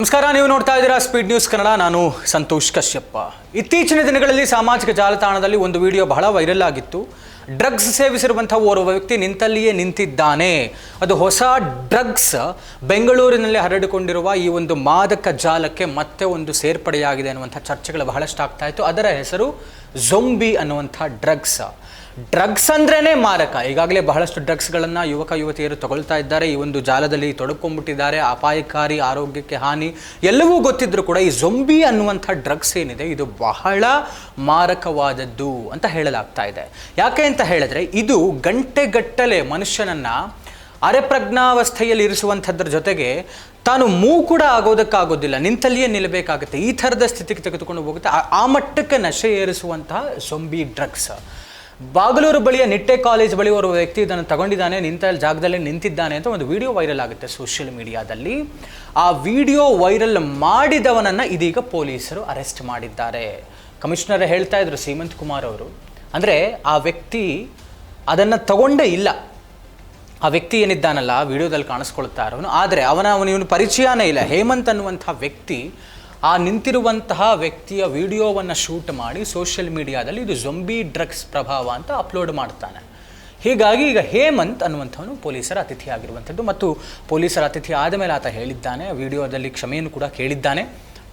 ನಮಸ್ಕಾರ, ನೀವು ನೋಡ್ತಾ ಇದ್ದೀರಾ ಸ್ಪೀಡ್ ನ್ಯೂಸ್ ಕನ್ನಡ. ನಾನು ಸಂತೋಷ್ ಕಶ್ಯಪ್ಪ. ಇತ್ತೀಚಿನ ದಿನಗಳಲ್ಲಿ ಸಾಮಾಜಿಕ ಜಾಲತಾಣದಲ್ಲಿ ಒಂದು ವಿಡಿಯೋ ಬಹಳ ವೈರಲ್ ಆಗಿತ್ತು. ಡ್ರಗ್ಸ್ ಸೇವಿಸಿರುವಂತಹ ಓರ್ವ ವ್ಯಕ್ತಿ ನಿಂತಲ್ಲಿಯೇ ನಿಂತಿದ್ದಾನೆ. ಅದು ಹೊಸ ಡ್ರಗ್ಸ್ ಬೆಂಗಳೂರಿನಲ್ಲಿ ಹರಡಿಕೊಂಡಿರುವ ಈ ಒಂದು ಮಾದಕ ಜಾಲಕ್ಕೆ ಮತ್ತೆ ಒಂದು ಸೇರ್ಪಡೆಯಾಗಿದೆ ಅನ್ನುವಂಥ ಚರ್ಚೆಗಳು ಬಹಳಷ್ಟು ಆಗ್ತಾ ಇತ್ತು. ಅದರ ಹೆಸರು ಝೊಂಬಿ ಅನ್ನುವಂಥ ಡ್ರಗ್ಸ್. ಡ್ರಗ್ಸ್ ಅಂದ್ರೇ ಮಾರಕ. ಈಗಾಗಲೇ ಬಹಳಷ್ಟು ಡ್ರಗ್ಸ್ಗಳನ್ನು ಯುವಕ ಯುವತಿಯರು ತಗೊಳ್ತಾ ಇದ್ದಾರೆ. ಈ ಒಂದು ಜಾಲದಲ್ಲಿ ತೊಡಕೊಂಡ್ಬಿಟ್ಟಿದ್ದಾರೆ. ಅಪಾಯಕಾರಿ, ಆರೋಗ್ಯಕ್ಕೆ ಹಾನಿ ಎಲ್ಲವೂ ಗೊತ್ತಿದ್ರೂ ಕೂಡ ಈ ಝೊಂಬಿ ಅನ್ನುವಂಥ ಡ್ರಗ್ಸ್ ಏನಿದೆ ಇದು ಬಹಳ ಮಾರಕವಾದದ್ದು ಅಂತ ಹೇಳಲಾಗ್ತಾ ಇದೆ. ಯಾಕೆ ಅಂತ ಹೇಳಿದ್ರೆ ಇದು ಗಂಟೆಗಟ್ಟಲೆ ಮನುಷ್ಯನನ್ನು ಅರೆಪ್ರಜ್ಞಾವಸ್ಥೆಯಲ್ಲಿ ಇರಿಸುವಂಥದ್ರ ಜೊತೆಗೆ ತಾನು ಮೂಗು ಕೂಡ ಆಗೋದಕ್ಕಾಗೋದಿಲ್ಲ, ನಿಂತಲ್ಲಿಯೇ ನಿಲ್ಲಬೇಕಾಗುತ್ತೆ. ಈ ಥರದ ಸ್ಥಿತಿಗೆ ತೆಗೆದುಕೊಂಡು ಹೋಗುತ್ತೆ. ಆ ಮಟ್ಟಕ್ಕೆ ನಶೆ ಏರಿಸುವಂತಹ ಝೊಂಬಿ ಡ್ರಗ್ಸ್. ಬಾಗಲೂರು ಬಳಿಯ ನಿಟ್ಟೆ ಕಾಲೇಜ್ ಬಳಿ ಓರ್ವ ವ್ಯಕ್ತಿ ಇದನ್ನು ತಗೊಂಡಿದ್ದಾನೆ, ನಿಂತ ಜಾಗದಲ್ಲಿ ನಿಂತಿದ್ದಾನೆ ಅಂತ ಒಂದು ವಿಡಿಯೋ ವೈರಲ್ ಆಗುತ್ತೆ ಸೋಷಿಯಲ್ ಮೀಡಿಯಾದಲ್ಲಿ. ಆ ವಿಡಿಯೋ ವೈರಲ್ ಮಾಡಿದವನನ್ನು ಇದೀಗ ಪೊಲೀಸರು ಅರೆಸ್ಟ್ ಮಾಡಿದ್ದಾರೆ. ಕಮಿಷನರ್ ಹೇಳ್ತಾ ಇದ್ರು ಸೀಮಂತ್ ಕುಮಾರ್ ಅವರು, ಅಂದರೆ ಆ ವ್ಯಕ್ತಿ ಅದನ್ನು ತಗೊಂಡೇ ಇಲ್ಲ. ಆ ವ್ಯಕ್ತಿ ಏನಿದ್ದಾನಲ್ಲ ವಿಡಿಯೋದಲ್ಲಿ ಕಾಣಿಸ್ಕೊಳ್ತಾ ಇರೋನು, ಆದರೆ ಇವನು ಪರಿಚಯನೇ ಇಲ್ಲ. ಹೇಮಂತ್ ಅನ್ನುವಂಥ ವ್ಯಕ್ತಿ ಆ ನಿಂತಿರುವಂತಹ ವ್ಯಕ್ತಿಯ ವಿಡಿಯೋವನ್ನು ಶೂಟ್ ಮಾಡಿ ಸೋಷಿಯಲ್ ಮೀಡಿಯಾದಲ್ಲಿ ಇದು ಝೊಂಬಿ ಡ್ರಗ್ಸ್ ಪ್ರಭಾವ ಅಂತ ಅಪ್ಲೋಡ್ ಮಾಡ್ತಾನೆ. ಹೀಗಾಗಿ ಈಗ ಹೇಮಂತ್ ಅನ್ನುವಂಥವನು ಪೊಲೀಸರ ಅತಿಥಿ ಆಗಿರುವಂಥದ್ದು. ಮತ್ತು ಪೊಲೀಸರ ಅತಿಥಿ ಆದಮೇಲೆ ಆತ ಹೇಳಿದ್ದಾನೆ, ವಿಡಿಯೋದಲ್ಲಿ ಕ್ಷಮೆಯನ್ನು ಕೂಡ ಕೇಳಿದ್ದಾನೆ.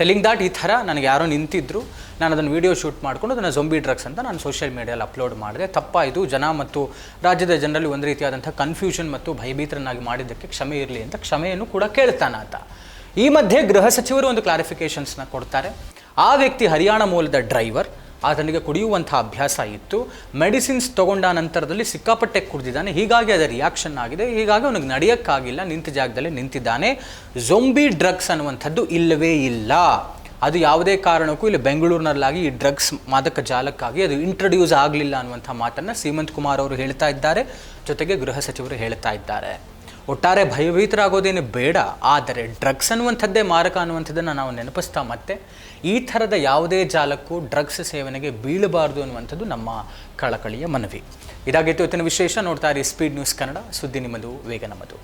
ಟೆಲಿಂಗ್ ದಾಟ್ ಈ ಥರ ನನಗೆ ಯಾರೋ ನಿಂತಿದ್ರು, ನಾನು ಅದನ್ನು ವಿಡಿಯೋ ಶೂಟ್ ಮಾಡಿಕೊಂಡು ಅದನ್ನು ಝೊಂಬಿ ಡ್ರಗ್ಸ್ ಅಂತ ನಾನು ಸೋಷಿಯಲ್ ಮೀಡಿಯಲ್ಲಿ ಅಪ್ಲೋಡ್ ಮಾಡಿದೆ. ತಪ್ಪಾಯಿತು. ಜನ ಮತ್ತು ರಾಜ್ಯದ ಜನರಲ್ಲಿ ಒಂದು ರೀತಿಯಾದಂಥ ಕನ್ಫ್ಯೂಷನ್ ಮತ್ತು ಭಯಭೀತರನ್ನಾಗಿ ಮಾಡಿದ್ದಕ್ಕೆ ಕ್ಷಮೆ ಇರಲಿ ಅಂತ ಕ್ಷಮೆಯನ್ನು ಕೂಡ ಕೇಳ್ತಾನೆ ಆತ. ಈ ಮಧ್ಯೆ ಗೃಹ ಸಚಿವರು ಒಂದು ಕ್ಲಾರಿಫಿಕೇಷನ್ಸ್ನ ಕೊಡ್ತಾರೆ. ಆ ವ್ಯಕ್ತಿ ಹರಿಯಾಣ ಮೂಲದ ಡ್ರೈವರ್. ಆತನಿಗೆ ಕುಡಿಯುವಂಥ ಅಭ್ಯಾಸ ಇತ್ತು. ಮೆಡಿಸಿನ್ಸ್ ತಗೊಂಡ ನಂತರದಲ್ಲಿ ಸಿಕ್ಕಾಪಟ್ಟೆ ಕುಡಿದಿದ್ದಾನೆ. ಹೀಗಾಗಿ ಅದರ ರಿಯಾಕ್ಷನ್ ಆಗಿದೆ. ಹೀಗಾಗಿ ಅವನಿಗೆ ನಡೆಯೋಕ್ಕಾಗಿಲ್ಲ, ನಿಂತ ಜಾಗದಲ್ಲಿ ನಿಂತಿದ್ದಾನೆ. ಝೊಂಬಿ ಡ್ರಗ್ಸ್ ಅನ್ನುವಂಥದ್ದು ಇಲ್ಲವೇ ಇಲ್ಲ. ಅದು ಯಾವುದೇ ಕಾರಣಕ್ಕೂ ಇಲ್ಲಿ ಬೆಂಗಳೂರಿನಲ್ಲಾಗಿ ಈ ಡ್ರಗ್ಸ್ ಮಾದಕ ಜಾಲಕ್ಕಾಗಿ ಅದು ಇಂಟ್ರೊಡ್ಯೂಸ್ ಆಗಲಿಲ್ಲ ಅನ್ನುವಂಥ ಮಾತನ್ನು ಸೀಮಂತ್ ಕುಮಾರ್ ಅವರು ಹೇಳ್ತಾ ಇದ್ದಾರೆ. ಜೊತೆಗೆ ಗೃಹ ಸಚಿವರು ಹೇಳ್ತಾ ಇದ್ದಾರೆ. ಒಟ್ಟಾರೆ ಭಯಭೀತರಾಗೋದೇನು ಬೇಡ, ಆದರೆ ಡ್ರಗ್ಸ್ ಅನ್ನುವಂಥದ್ದೇ ಮಾರಕ ಅನ್ನುವಂಥದ್ದನ್ನು ನಾವು ನೆನಪಿಸ್ತಾ ಮತ್ತೆ ಈ ಥರದ ಯಾವುದೇ ಜಾಲಕ್ಕೂ ಡ್ರಗ್ಸ್ ಸೇವನೆಗೆ ಬೀಳಬಾರ್ದು ಅನ್ನುವಂಥದ್ದು ನಮ್ಮ ಕಳಕಳಿಯ ಮನವಿ. ಇದಾಗಿತ್ತು ಇವತ್ತಿನ ವಿಶೇಷ. ನೋಡ್ತಾ ಇರಿ ಸ್ಪೀಡ್ ನ್ಯೂಸ್ ಕನ್ನಡ. ಸುದ್ದಿ ನಿಮ್ಮದು, ವೇಗ ನಮ್ಮದು.